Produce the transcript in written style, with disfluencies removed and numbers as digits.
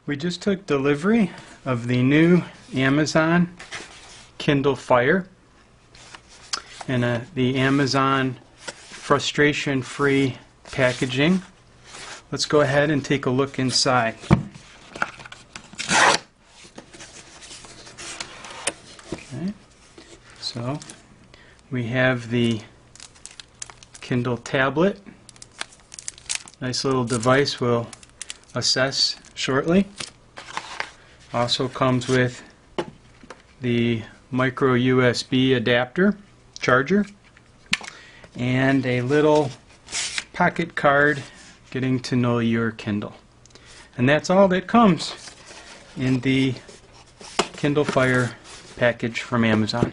We just took delivery of the new Amazon Kindle Fire and the Amazon frustration-free packaging. Let's go ahead and take a look inside. Okay. So we have the Kindle tablet. Nice little device we'll assess shortly. Also comes with the micro USB adapter charger and a little pocket card getting to know your Kindle. And that's all that comes in the Kindle Fire package from Amazon.